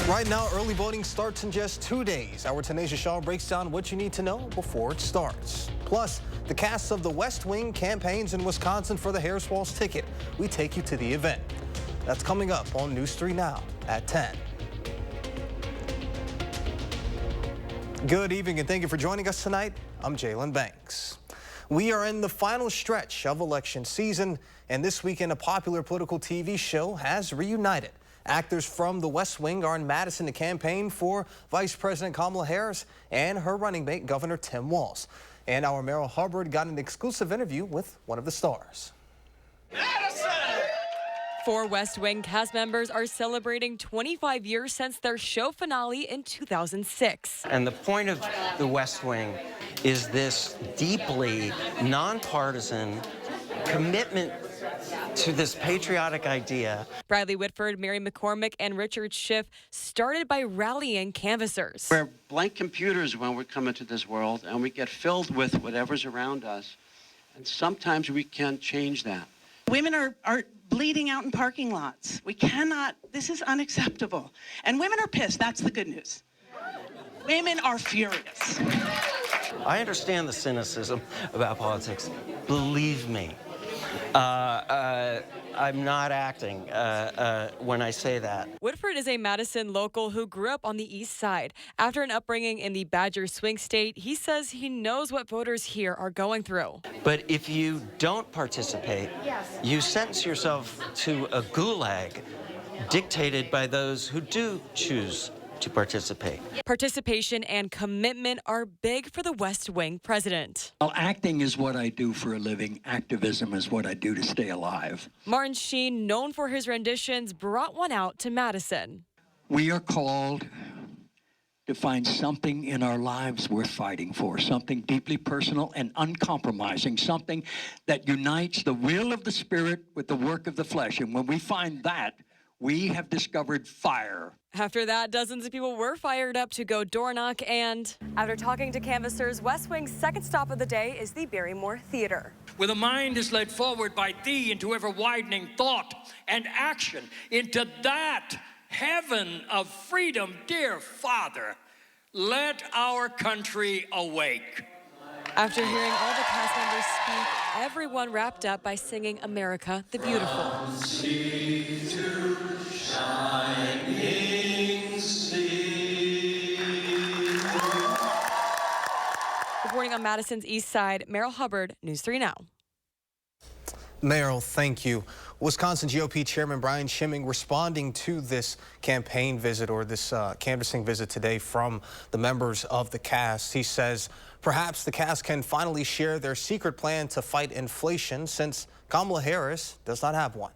Right now, early voting starts in just 2 days. Our Tenacious Shaw breaks down what you need to know before it starts. Plus, the cast of the West Wing campaigns in Wisconsin for the Harris Walls ticket. We take you to the event. That's coming up on News 3 Now at 10. Good evening and thank you for joining us tonight. I'm Jalen Banks. We are in the final stretch of election season, and this weekend a popular political TV show has reunited. Actors from the West Wing are in Madison to campaign for Vice President Kamala Harris and her running mate, Governor Tim Walz. And our Merrill Hubbard got an exclusive interview with one of the stars. Madison! 4 West Wing cast members are celebrating 25 years since their show finale in 2006. And the point of the West Wing is this deeply nonpartisan commitment to this patriotic idea. Bradley Whitford, Mary McCormick, and Richard Schiff started by rallying canvassers. We're blank computers when we come into this world, and we get filled with whatever's around us. And sometimes we can't change that. Women are bleeding out in parking lots. We cannot, this is unacceptable. And women are pissed, that's the good news. Women are furious. I understand the cynicism about politics. Believe me. I'm not acting when I say that. Whitford is a Madison local who grew up on the east side. After an upbringing in the Badger swing state, he says he knows what voters here are going through. But if you don't participate, you sentence yourself to a gulag dictated by those who do choose to participate. Participation and commitment are big for the West Wing president. Well, acting is what I do for a living. Activism is what I do to stay alive. Martin Sheen, known for his renditions, brought one out to Madison. We are called to find something in our lives worth fighting for, something deeply personal and uncompromising, something that unites the will of the spirit with the work of the flesh. And when we find that, we have discovered fire. After that, dozens of people were fired up to go door knock, and after talking to canvassers, West Wing's second stop of the day is the Barrymore Theater. Where the mind is led forward by thee into ever-widening thought and action, into that heaven of freedom, dear Father, let our country awake. After hearing all the cast members speak, everyone wrapped up by singing America the Beautiful. Reporting on Madison's east side, Merrill Hubbard, News 3 Now. Merrill, thank you. Wisconsin GOP Chairman Brian Schimming responding to this campaign visit or this canvassing visit today from the members of the cast. He says perhaps the cast can finally share their secret plan to fight inflation since Kamala Harris does not have one.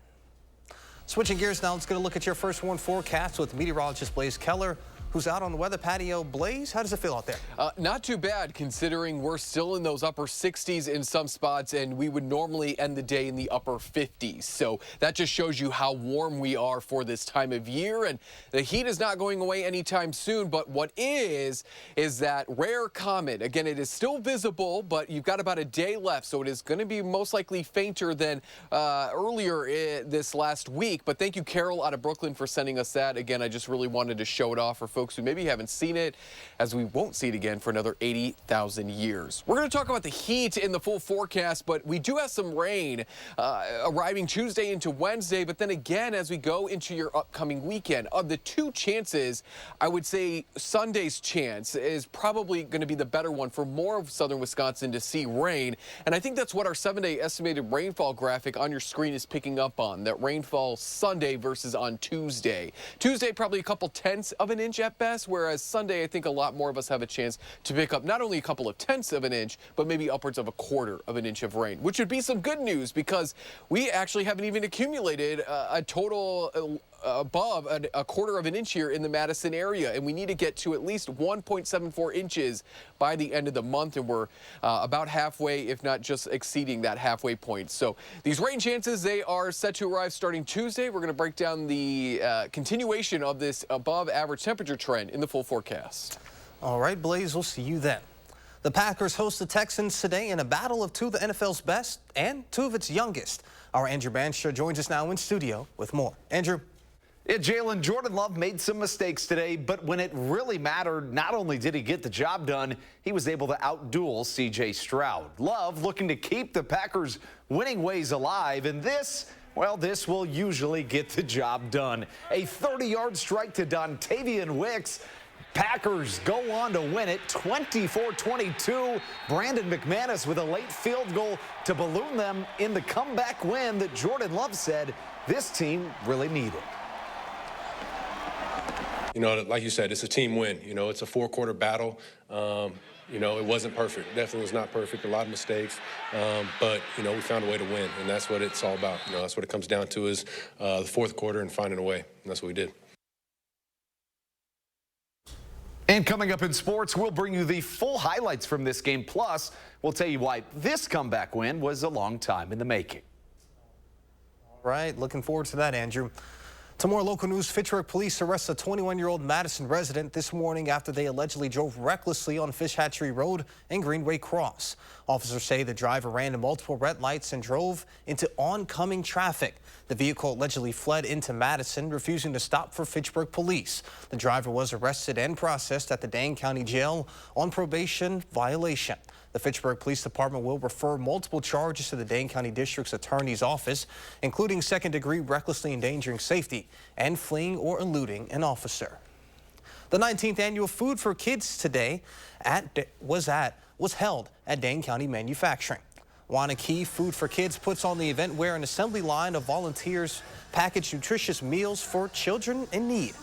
Switching gears now, let's get a look at your first warn forecast with meteorologist Blaze Keller, who's out on the weather patio. Blaze, how does it feel out there? Not too bad, considering we're still in those upper 60s in some spots, and we would normally end the day in the upper 50s. So that just shows you how warm we are for this time of year, and the heat is not going away anytime soon. But what is that rare comet. Again, it is still visible, but you've got about a day left, so it is going to be most likely fainter than earlier this last week. But thank you, Carol, out of Brooklyn, for sending us that. Again, I just really wanted to show it off for folks who maybe haven't seen it, as we won't see it again for another 80,000 years. We're going to talk about the heat in the full forecast, but we do have some rain arriving Tuesday into Wednesday. But then again, as we go into your upcoming weekend, of the two chances, I would say Sunday's chance is probably going to be the better one for more of southern Wisconsin to see rain. And I think that's what our 7-day estimated rainfall graphic on your screen is picking up on, that rainfall Sunday versus on Tuesday. Tuesday, probably a couple tenths of an inch at best, whereas Sunday, I think a lot more of us have a chance to pick up not only a couple of tenths of an inch, but maybe upwards of a quarter of an inch of rain, which would be some good news because we actually haven't even accumulated a total above a quarter of an inch here in the Madison area, and we need to get to at least 1.74 inches by the end of the month, and we're about halfway, if not just exceeding that halfway point. So these rain chances, they are set to arrive starting Tuesday. We're going to break down the continuation of this above average temperature trend in the full forecast. All right, Blaze, we'll see you then. The Packers host the Texans today in a battle of two of the NFL's best and two of its youngest. Our Andrew Banstra joins us now in studio with more. Andrew. Yeah, Jalen, Jordan Love made some mistakes today, but when it really mattered, not only did he get the job done, he was able to outduel C.J. Stroud. Love looking to keep the Packers' winning ways alive, and this will usually get the job done. A 30-yard strike to Dontavian Wicks. Packers go on to win it 24-22. Brandon McManus with a late field goal to balloon them in the comeback win that Jordan Love said this team really needed. You know, like you said, it's a team win. You know, it's a four-quarter battle. You know, it wasn't perfect. Definitely was not perfect. A lot of mistakes. But, you know, we found a way to win, and that's what it's all about. You know, that's what it comes down to is the fourth quarter and finding a way. And that's what we did. And coming up in sports, we'll bring you the full highlights from this game. Plus, we'll tell you why this comeback win was a long time in the making. All right, looking forward to that, Andrew. To more local news, Fitchburg police arrest a 21-year-old Madison resident this morning after they allegedly drove recklessly on Fish Hatchery Road and Greenway Cross. Officers say the driver ran to multiple red lights and drove into oncoming traffic. The vehicle allegedly fled into Madison, refusing to stop for Fitchburg police. The driver was arrested and processed at the Dane County Jail on probation violation. The Fitchburg Police Department will refer multiple charges to the Dane County District's Attorney's Office, including second-degree recklessly endangering safety and fleeing or eluding an officer. The 19th annual Food for Kids today was held at Dane County Manufacturing. Wanakee Food for Kids puts on the event where an assembly line of volunteers package nutritious meals for children in need.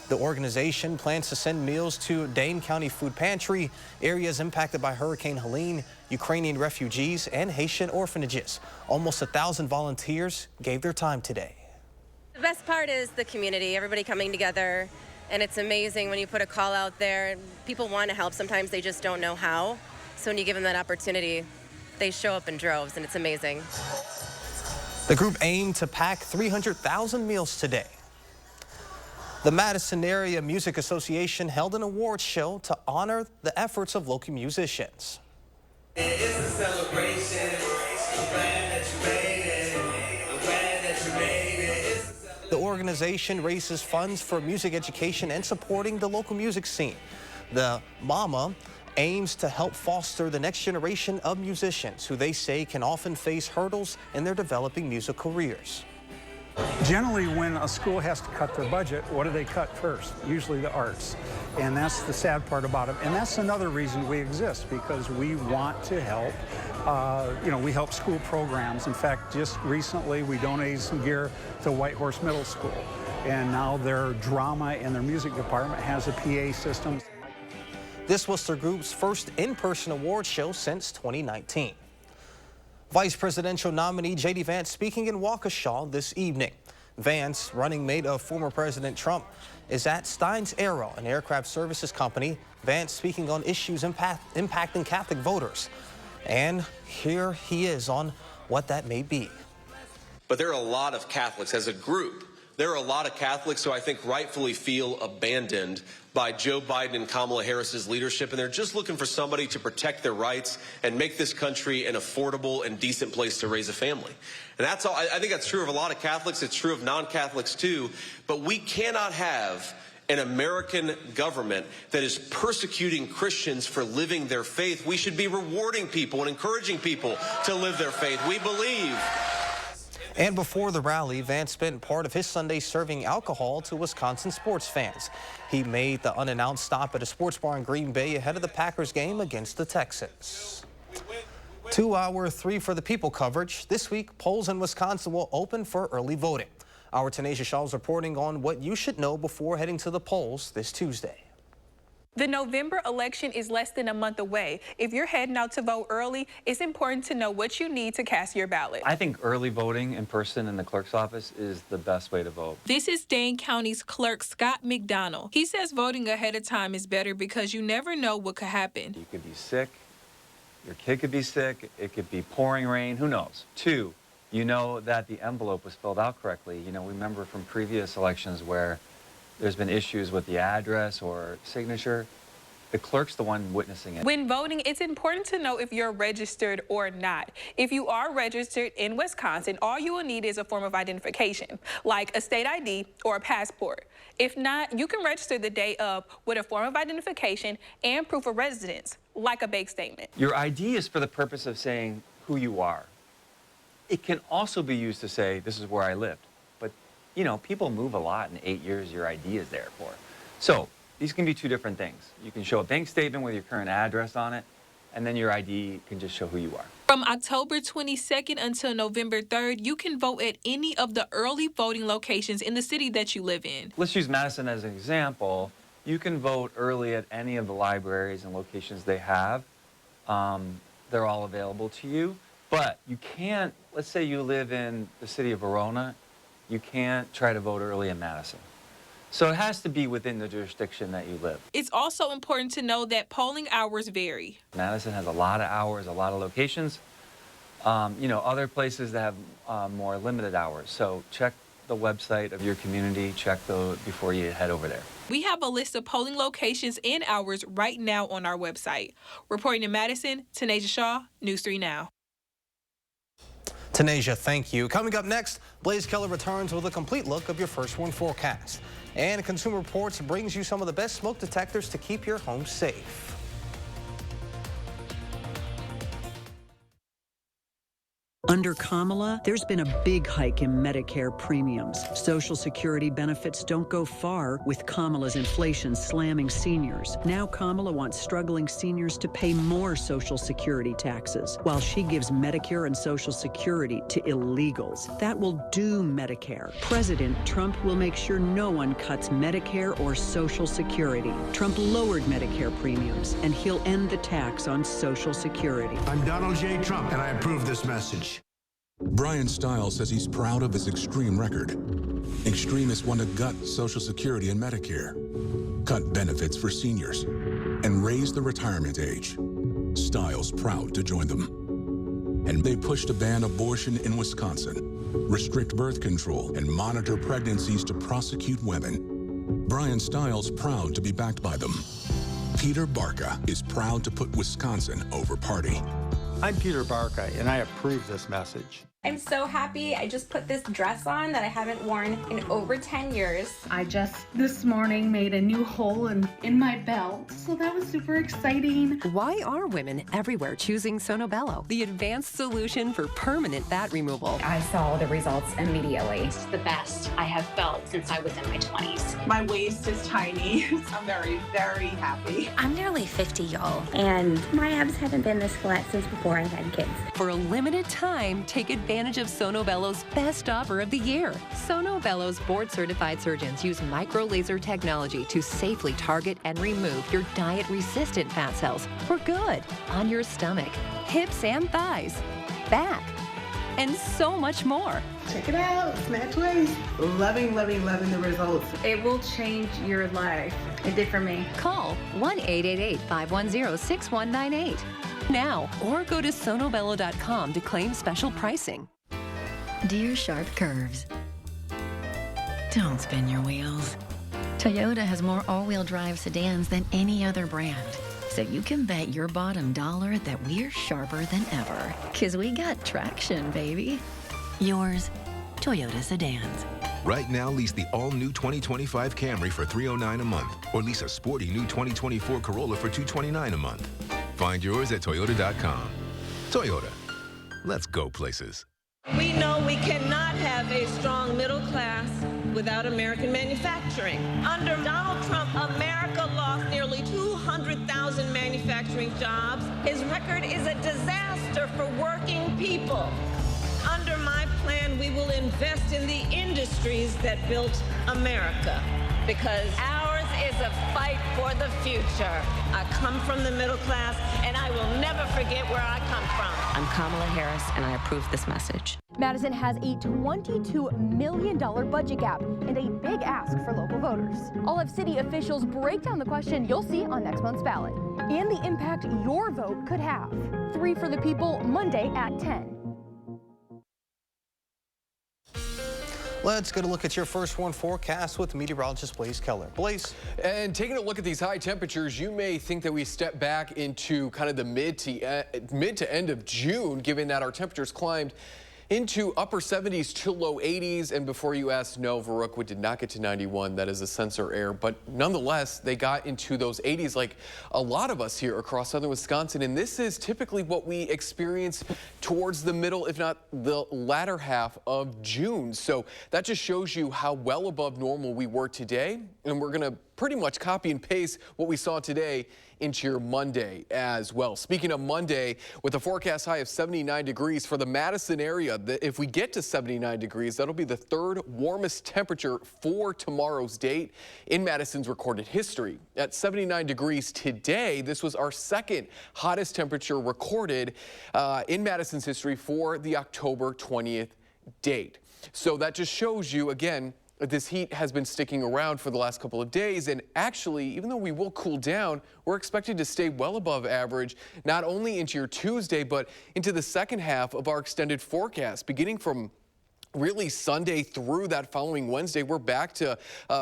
The organization plans to send meals to Dane County Food Pantry, areas impacted by Hurricane Helene, Ukrainian refugees, and Haitian orphanages. Almost 1,000 volunteers gave their time today. The best part is the community, everybody coming together, and it's amazing when you put a call out there. People want to help, sometimes they just don't know how. So when you give them that opportunity, they show up in droves, and it's amazing. The group aimed to pack 300,000 meals today. The Madison Area Music Association held an awards show to honor the efforts of local musicians. It's a celebration. I'm glad that you made it. I'm glad that you made it. The organization raises funds for music education and supporting the local music scene. The MAMA aims to help foster the next generation of musicians who they say can often face hurdles in their developing music careers. Generally, when a school has to cut their budget, what do they cut first? Usually the arts. And that's the sad part about it. And that's another reason we exist, because we want to help. We help school programs. In fact, just recently we donated some gear to White Horse Middle School. And now their drama and their music department has a PA system. This was their group's first in-person award show since 2019. Vice presidential nominee J.D. Vance speaking in Waukesha this evening. Vance, running mate of former President Trump, is at Steins Aero, an aircraft services company. Vance speaking on issues impacting Catholic voters. And here he is on what that may be. But there are a lot of Catholics as a group. There are a lot of Catholics who I think rightfully feel abandoned by Joe Biden and Kamala Harris's leadership, and they're just looking for somebody to protect their rights and make this country an affordable and decent place to raise a family. And that's all. I think that's true of a lot of Catholics. It's true of non-Catholics too. But we cannot have an American government that is persecuting Christians for living their faith. We should be rewarding people and encouraging people to live their faith. We believe. And before the rally, Vance spent part of his Sunday serving alcohol to Wisconsin sports fans. He made the unannounced stop at a sports bar in Green Bay ahead of the Packers game against the Texans. 2 Hour 3 for the People coverage. This week, polls in Wisconsin will open for early voting. Our Tanisha Shaw is reporting on what you should know before heading to the polls this Tuesday. The November election is less than a month away. If you're heading out to vote early, it's important to know what you need to cast your ballot. I think early voting in person in the clerk's office is the best way to vote. This is Dane County's clerk, Scott McDonald. He says voting ahead of time is better because you never know what could happen. You could be sick, your kid could be sick, it could be pouring rain, who knows? 2, you know that the envelope was filled out correctly. You know, we remember from previous elections where there's been issues with the address or signature. The clerk's the one witnessing it. When voting, it's important to know if you're registered or not. If you are registered in Wisconsin, all you will need is a form of identification, like a state ID or a passport. If not, you can register the day of with a form of identification and proof of residence, like a bank statement. Your ID is for the purpose of saying who you are. It can also be used to say, this is where I lived. But, you know, people move a lot in 8 years your ID is there for. So these can be two different things. You can show a bank statement with your current address on it, and then your ID can just show who you are. From October 22nd until November 3rd, you can vote at any of the early voting locations in the city that you live in. Let's use Madison as an example. You can vote early at any of the libraries and locations they have. They're all available to you. But you can't, let's say you live in the city of Verona, you can't try to vote early in Madison. So it has to be within the jurisdiction that you live. It's also important to know that polling hours vary. Madison has a lot of hours, a lot of locations. You know, other places that have more limited hours. So check the website of your community, check those before you head over there. We have a list of polling locations and hours right now on our website. Reporting in Madison, Tanasia Shaw, News 3 Now. Tanasia, thank you. Coming up next, Blaze Keller returns with a complete look of your first one forecast. And Consumer Reports brings you some of the best smoke detectors to keep your home safe. Under Kamala, there's been a big hike in Medicare premiums. Social Security benefits don't go far with Kamala's inflation slamming seniors. Now Kamala wants struggling seniors to pay more Social Security taxes, while she gives Medicare and Social Security to illegals. That will doom Medicare. President Trump will make sure no one cuts Medicare or Social Security. Trump lowered Medicare premiums, and he'll end the tax on Social Security. I'm Donald J. Trump, and I approve this message. Brian Stiles says he's proud of his Extreme record. Extremists want to gut Social Security and Medicare, cut benefits for seniors, and raise the retirement age. Stiles proud to join them. And they push to ban abortion in Wisconsin, restrict birth control, and monitor pregnancies to prosecute women. Brian Stiles proud to be backed by them. Peter Barca is proud to put Wisconsin over party. I'm Peter Barca, and I approve this message. I'm so happy. I just put this dress on that I haven't worn in over 10 years. I just this morning made a new hole in my belt, so that was super exciting. Why are women everywhere choosing Sono Bello, the advanced solution for permanent fat removal? I saw the results immediately. It's the best I have felt since I was in my 20s. My waist is tiny. I'm very, very happy. I'm nearly 50, y'all, and my abs haven't been this flat since before I had kids. For a limited time, take advantage of Sono Bello's best offer of the year. Sono Bello's board-certified surgeons use micro-laser technology to safely target and remove your diet-resistant fat cells for good on your stomach, hips and thighs, back, and so much more. Check it out, Snatch Waist. Loving the results. It will change your life. It did for me. Call 1-888-510-6198 now, or go to sonobello.com to claim special pricing. Dear sharp curves, don't spin your wheels. Toyota has more all-wheel drive sedans than any other brand. So you can bet your bottom dollar that we're sharper than ever. 'Cause we got traction, baby. Yours, Toyota Sedans. Right now, lease the all-new 2025 Camry for $309 a month, or lease a sporty new 2024 Corolla for $229 a month. Find yours at Toyota.com. Toyota. Let's go places. We know we cannot have a strong middle class without American manufacturing. Under Donald Trump, America lost nearly 200,000 manufacturing jobs. His record is a disaster for working people. Under my plan, we will invest in the industries that built America, because ours is a fight for the future. I come from the middle class, and I will never forget where I come from. I'm Kamala Harris, and I approve this message. Madison has a $22 million budget gap and a big ask for local voters. All of city officials break down the question you'll see on next month's ballot and the impact your vote could have. 3 for the People, Monday at 10. Let's get a look at your first warn forecast with meteorologist Blaze Keller. Blaze. And taking a look at these high temperatures, you may think that we step back into kind of the mid to end of June, given that our temperatures climbed into upper 70s to low 80s. And before you ask, no, Verrukwa did not get to 91. That is a sensor error. But nonetheless, they got into those 80s like a lot of us here across southern Wisconsin. And this is typically what we experience towards the middle, if not the latter half of June. So that just shows you how well above normal we were today. And we're going to pretty much copy and paste what we saw today into your Monday as well. Speaking of Monday, with a forecast high of 79 degrees for the Madison area, if we get to 79 degrees, that'll be the third warmest temperature for tomorrow's date in Madison's recorded history. At 79 degrees today, this was our second hottest temperature recorded in Madison's history for the October 20th date. So that just shows you, again, this heat has been sticking around for the last couple of days, and actually, even though we will cool down, we're expected to stay well above average, not only into your Tuesday, but into the second half of our extended forecast. Beginning from really Sunday through that following Wednesday, we're back to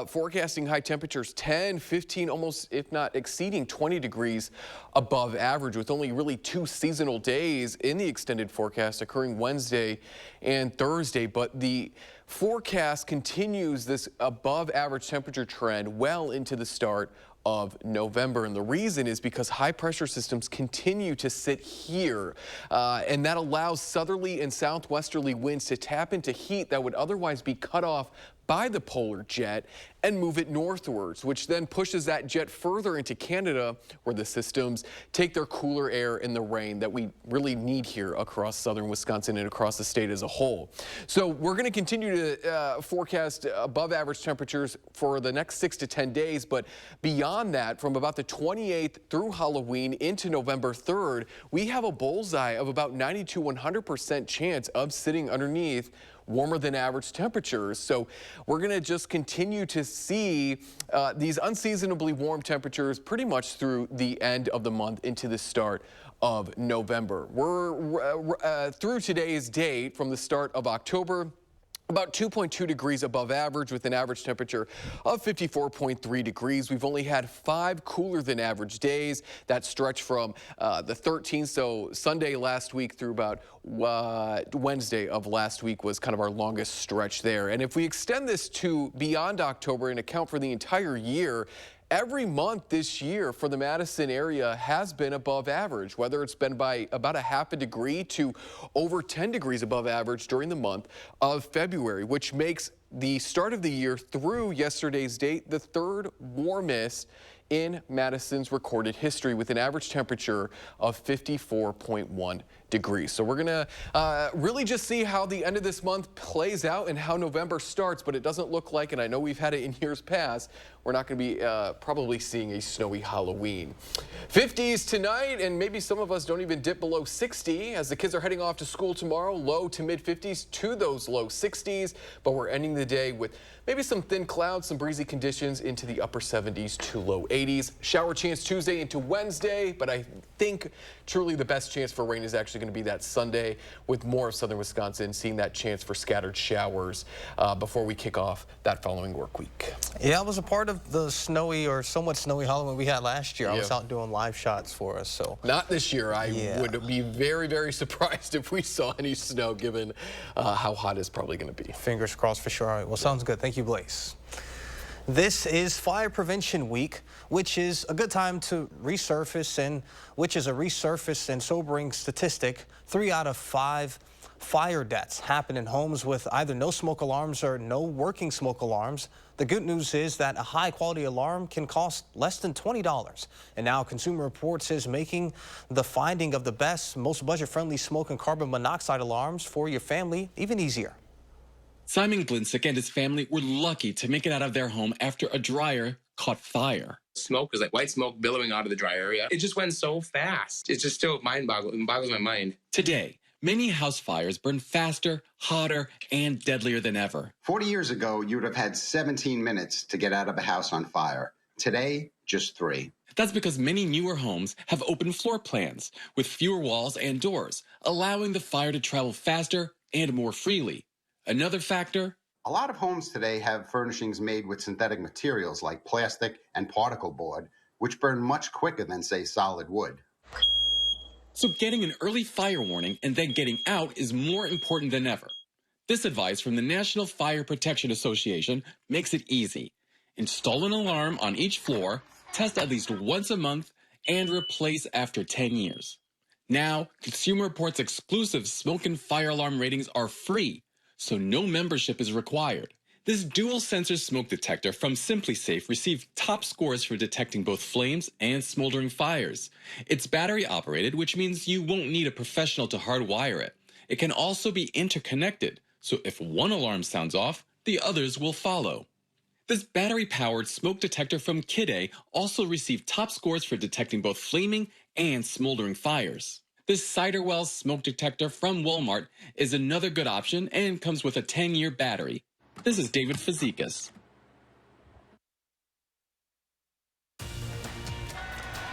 forecasting high temperatures 10, 15, almost if not exceeding 20 degrees above average, with only really 2 seasonal days in the extended forecast occurring Wednesday and Thursday. But the forecast continues this above average temperature trend well into the start of November. And the reason is because high pressure systems continue to sit here, and that allows southerly and southwesterly winds to tap into heat that would otherwise be cut off by the polar jet and move it northwards, which then pushes that jet further into Canada, where the systems take their cooler air and the rain that we really need here across southern Wisconsin and across the state as a whole. So we're going to continue to forecast above average temperatures for the next 6 to 10 days, but beyond that, from about the 28th through Halloween into November 3rd, we have a bullseye of about 90 to 100% chance of sitting underneath warmer than average temperatures. So we're going to just continue to see these unseasonably warm temperatures pretty much through the end of the month into the start of November. We're through today's date, from the start of October, about 2.2 degrees above average, with an average temperature of 54.3 degrees. We've only had 5 cooler than average days that stretch from the 13th, so Sunday last week through about Wednesday of last week was kind of our longest stretch there. And if we extend this to beyond October and account for the entire year, every month this year for the Madison area has been above average, whether it's been by about a half a degree to over 10 degrees above average during the month of February, which makes the start of the year through yesterday's date the third warmest in Madison's recorded history, with an average temperature of 54.1 degrees. So we're going to really just see how the end of this month plays out and how November starts, but it doesn't look like, and I know we've had it in years past, we're not going to be probably seeing a snowy Halloween. 50s tonight, and maybe some of us don't even dip below 60 as the kids are heading off to school tomorrow. Low to mid 50s to those low 60s, but we're ending the day with maybe some thin clouds, some breezy conditions into the upper 70s to low 80s. Shower chance Tuesday into Wednesday, but I think truly the best chance for rain is actually going to be that Sunday, with more of southern Wisconsin seeing that chance for scattered showers before we kick off that following work week. Yeah, I was a part of the snowy or somewhat snowy Halloween we had last year. Yeah. I was out doing live shots for us. So not this year. I would be very, very surprised if we saw any snow, given how hot it's probably going to be. Fingers crossed for sure. All right, well, sounds good. Thank you, Blaze. This is Fire Prevention Week, which is a good time to resurface, and which is a resurfaced and sobering statistic. 3 out of 5 fire deaths happen in homes with either no smoke alarms or no working smoke alarms. The good news is that a high-quality alarm can cost less than $20. And now Consumer Reports is making the finding of the best, most budget-friendly smoke and carbon monoxide alarms for your family even easier. Simon Glinsick and his family were lucky to make it out of their home after a dryer caught fire. Smoke was like white smoke billowing out of the dry area. It just went so fast. It's just still mind-boggling. It boggles my mind. Today, many house fires burn faster, hotter, and deadlier than ever. 40 years ago, you would have had 17 minutes to get out of a house on fire. Today, just 3. That's because many newer homes have open floor plans with fewer walls and doors, allowing the fire to travel faster and more freely. Another factor? A lot of homes today have furnishings made with synthetic materials like plastic and particle board, which burn much quicker than, say, solid wood. So getting an early fire warning and then getting out is more important than ever. This advice from the National Fire Protection Association makes it easy. Install an alarm on each floor, test at least once a month, and replace after 10 years. Now, Consumer Reports' exclusive smoke and fire alarm ratings are free, so no membership is required. This dual-sensor smoke detector from SimpliSafe received top scores for detecting both flames and smoldering fires. It's battery-operated, which means you won't need a professional to hardwire it. It can also be interconnected, so if one alarm sounds off, the others will follow. This battery-powered smoke detector from Kidde also received top scores for detecting both flaming and smoldering fires. This Ciderwell smoke detector from Walmart is another good option and comes with a 10-year battery. This is David Fazekas.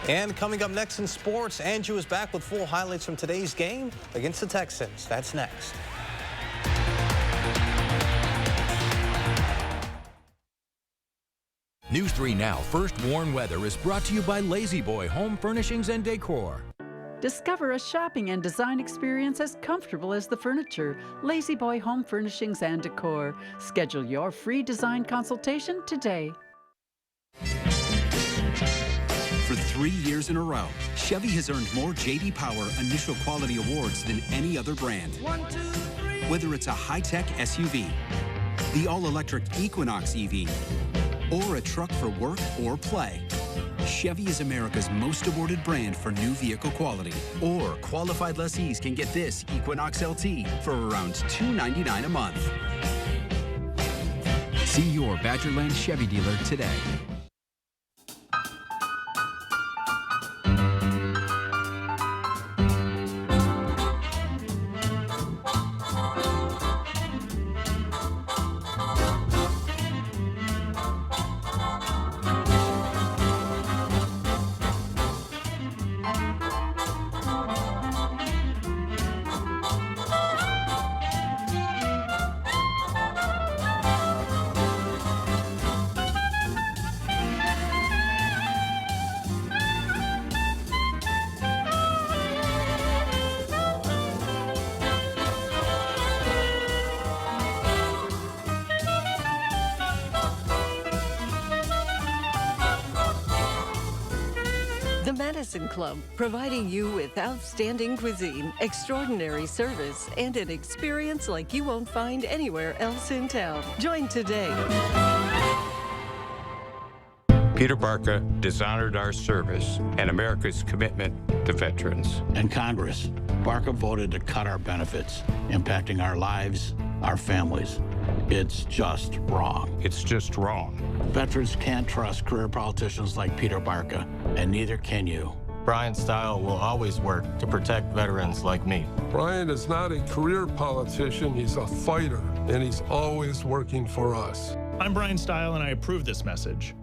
And coming up next in sports, Andrew is back with full highlights from today's game against the Texans. That's next. News 3 Now First Warn Weather is brought to you by Lazy Boy Home Furnishings and Decor. Discover a shopping and design experience as comfortable as the furniture. Lazy Boy Home Furnishings and Decor. Schedule your free design consultation today. For 3 years in a row, Chevy has earned more J.D. Power Initial Quality Awards than any other brand. 1, 2, 3. Whether it's a high-tech SUV, the all-electric Equinox EV, or a truck for work or play, Chevy is America's most awarded brand for new vehicle quality. Or qualified lessees can get this Equinox LT for around $299 a month. See your Badgerland Chevy dealer today. The Madison Club, providing you with outstanding cuisine, extraordinary service, and an experience like you won't find anywhere else in town. Join today. Peter Barca dishonored our service and America's commitment to veterans. In Congress, Barca voted to cut our benefits, impacting our lives, our families. It's just wrong. It's just wrong. Veterans can't trust career politicians like Peter Barca, and neither can you. Brian Stile will always work to protect veterans like me. Brian is not a career politician, he's a fighter, and he's always working for us. I'm Brian Stile, and I approve this message.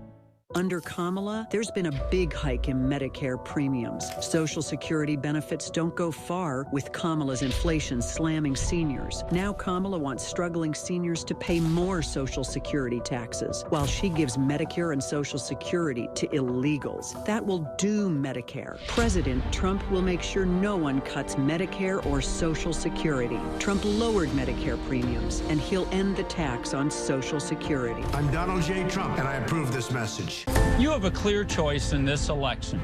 Under Kamala, there's been a big hike in Medicare premiums. Social Security benefits don't go far with Kamala's inflation slamming seniors. Now Kamala wants struggling seniors to pay more Social Security taxes, while she gives Medicare and Social Security to illegals. That will doom Medicare. President Trump will make sure no one cuts Medicare or Social Security. Trump lowered Medicare premiums, and he'll end the tax on Social Security. I'm Donald J. Trump, and I approve this message. You have a clear choice in this election.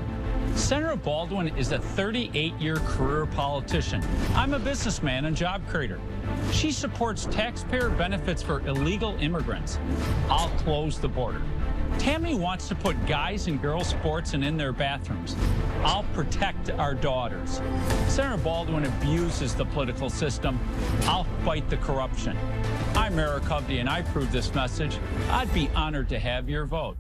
Senator Baldwin is a 38-year career politician. I'm a businessman and job creator. She supports taxpayer benefits for illegal immigrants. I'll close the border. Tammy wants to put guys and girls sports in their bathrooms. I'll protect our daughters. Senator Baldwin abuses the political system. I'll fight the corruption. I'm Eric Hovde, and I approve this message. I'd be honored to have your vote.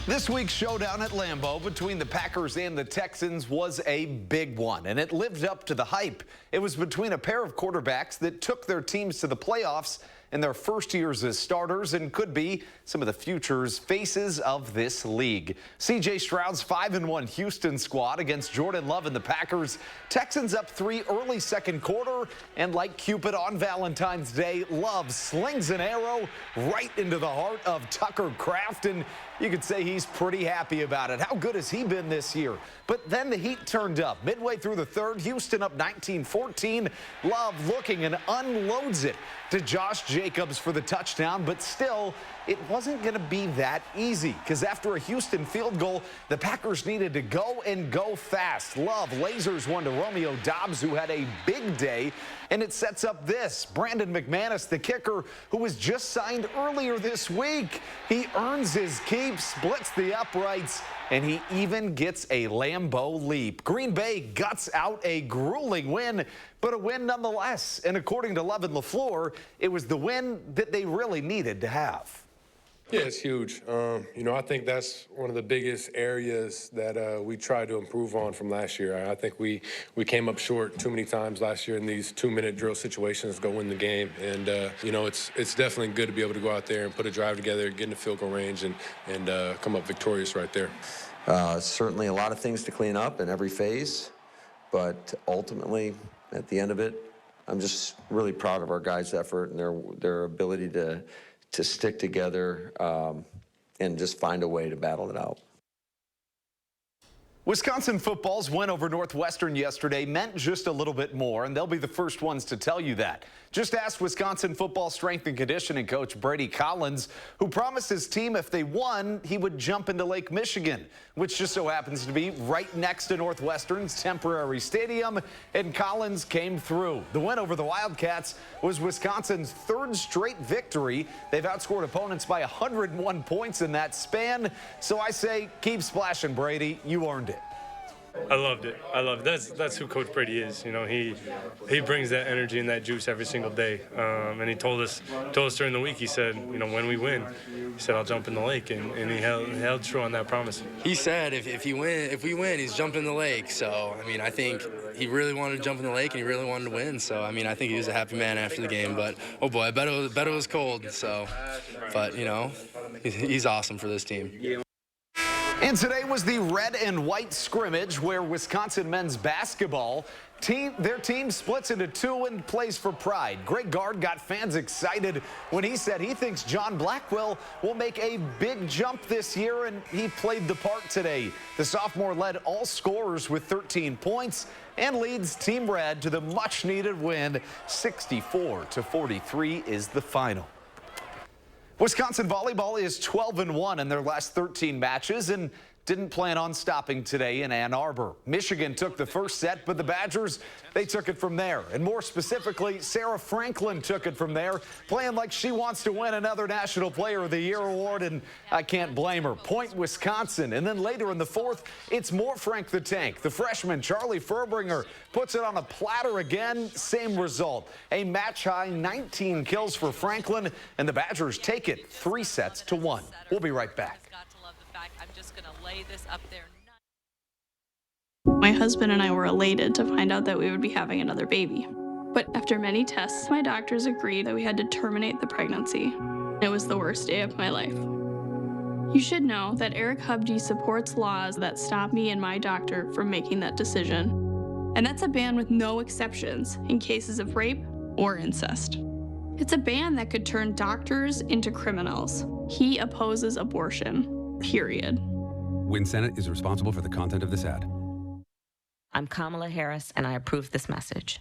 This week's showdown at Lambeau between the Packers and the Texans was a big one, and it lived up to the hype. It was between a pair of quarterbacks that took their teams to the playoffs in their first years as starters and could be some of the future's faces of this league. C.J. Stroud's 5-1 Houston squad against Jordan Love and the Packers. Texans up 3 early second quarter, and like Cupid on Valentine's Day, Love slings an arrow right into the heart of Tucker Kraft, and you could say he's pretty happy about it. How good has he been this year? But then the heat turned up. Midway through the third, Houston up 19-14. Love looking and unloads it to Josh Jacobs for the touchdown, but still, it wasn't going to be that easy because after a Houston field goal, the Packers needed to go and go fast. Love lasers one to Romeo Doubs, who had a big day, and it sets up this. Brandon McManus, the kicker, who was just signed earlier this week. He earns his keep, splits the uprights, and he even gets a Lambeau leap. Green Bay guts out a grueling win, but a win nonetheless. And according to Love and LaFleur, it was the win that they really needed to have. Yeah, it's huge. You know, I think that's one of the biggest areas that we tried to improve on from last year. I think we came up short too many times last year in these 2-minute drill situations to go win the game. And, you know, it's definitely good to be able to go out there and put a drive together, get in the field goal range, and come up victorious right there. Certainly a lot of things to clean up in every phase, but ultimately, at the end of it, I'm just really proud of our guys' effort and their ability to stick together and just find a way to battle it out. Wisconsin football's win over Northwestern yesterday meant just a little bit more, and they'll be the first ones to tell you that. Just ask Wisconsin football strength and conditioning coach Brady Collins, who promised his team if they won, he would jump into Lake Michigan, which just so happens to be right next to Northwestern's temporary stadium, and Collins came through. The win over the Wildcats was Wisconsin's 3rd straight victory. They've outscored opponents by 101 points in that span, so I say keep splashing, Brady. You earned it. I loved it. That's who Coach Brady is. You know, he brings that energy and that juice every single day. And he told us during the week. He said, you know, when we win, he said I'll jump in the lake, and he held true on that promise. He said if we win, he's jumping in the lake. So I mean, I think he really wanted to jump in the lake and he really wanted to win. So I mean, I think he was a happy man after the game. But oh boy, I bet it was cold. So, but you know, he's awesome for this team. And today was the red and white scrimmage where Wisconsin men's basketball, their team splits into 2 and plays for pride. Greg Gard got fans excited when he said he thinks John Blackwell will make a big jump this year, and he played the part today. The sophomore led all scorers with 13 points and leads Team Red to the much-needed win. 64-43 is the final. Wisconsin volleyball is 12-1 in their last 13 matches and didn't plan on stopping today in Ann Arbor. Michigan took the first set, but the Badgers, they took it from there. And more specifically, Sarah Franklin took it from there, playing like she wants to win another National Player of the Year award, and I can't blame her. Point Wisconsin. And then later in the fourth, it's more Frank the Tank. The freshman, Charlie Furbringer, puts it on a platter again. Same result. A match-high 19 kills for Franklin, and the Badgers take it 3-1. We'll be right back. I'm just going to lay this up there. My husband and I were elated to find out that we would be having another baby. But after many tests, my doctors agreed that we had to terminate the pregnancy. It was the worst day of my life. You should know that Eric Hubdy supports laws that stop me and my doctor from making that decision. And that's a ban with no exceptions in cases of rape or incest. It's a ban that could turn doctors into criminals. He opposes abortion. Period. Win Senate is responsible for the content of this ad. I'm Kamala Harris, and I approve this message.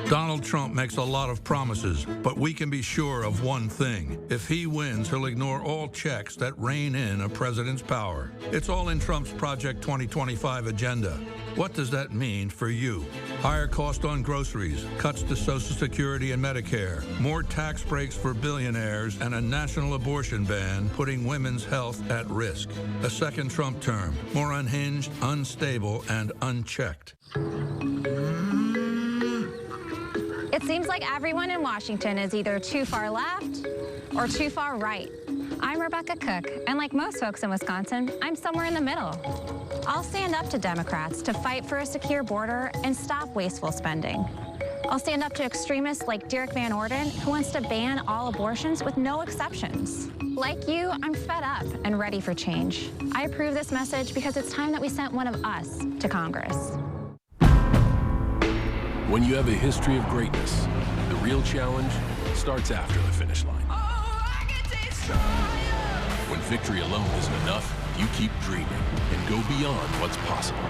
Donald Trump makes a lot of promises, but we can be sure of one thing. If he wins, he'll ignore all checks that rein in a president's power. It's all in Trump's Project 2025 agenda. What does that mean for you? Higher cost on groceries, cuts to Social Security and Medicare, more tax breaks for billionaires, and a national abortion ban putting women's health at risk. A second Trump term, more unhinged, unstable, and unchecked. It seems like everyone in Washington is either too far left or too far right. I'm Rebecca Cook, and like most folks in Wisconsin, I'm somewhere in the middle. I'll stand up to Democrats to fight for a secure border and stop wasteful spending. I'll stand up to extremists like Derek Van Orden, who wants to ban all abortions with no exceptions. Like you, I'm fed up and ready for change. I approve this message because it's time that we sent one of us to Congress. When you have a history of greatness, the real challenge starts after the finish line. When victory alone isn't enough, you keep dreaming and go beyond what's possible.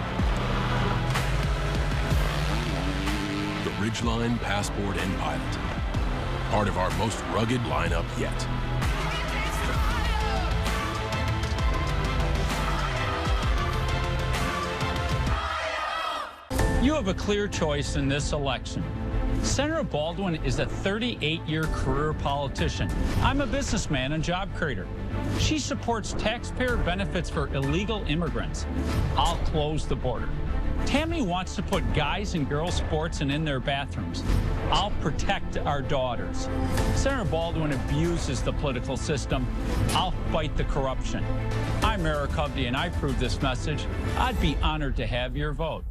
The Ridgeline, Passport, and Pilot. Part of our most rugged lineup yet. You have a clear choice in this election. Senator Baldwin is a 38-year career politician. I'm a businessman and job creator. She supports taxpayer benefits for illegal immigrants. I'll close the border. Tammy wants to put guys and girls sports in their bathrooms. I'll protect our daughters. Senator Baldwin abuses the political system. I'll fight the corruption. I'm Eric Hovde, and I approve this message. I'd be honored to have your vote.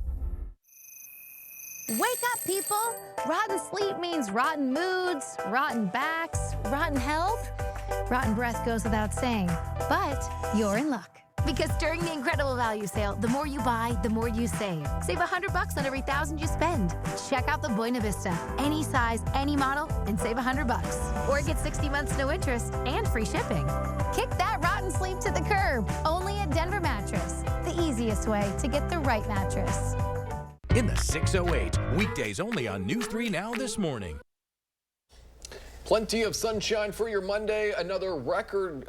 Wake up, people! Rotten sleep means rotten moods, rotten backs, rotten health. Rotten breath goes without saying, but you're in luck. Because during the incredible value sale, the more you buy, the more you save. Save $100 on every $1,000 you spend. Check out the Buena Vista. Any size, any model, and save $100. Or get 60 months no interest and free shipping. Kick that rotten sleep to the curb. Only at Denver Mattress. The easiest way to get the right mattress. In the 608, weekdays only on News 3 Now this morning. Plenty of sunshine for your Monday. Another record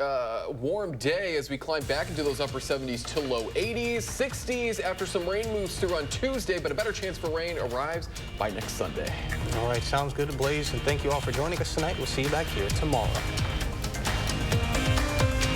warm day as we climb back into those upper 70s to low 80s, 60s after some rain moves through on Tuesday, but a better chance for rain arrives by next Sunday. All right, sounds good, Blaze, and thank you all for joining us tonight. We'll see you back here tomorrow.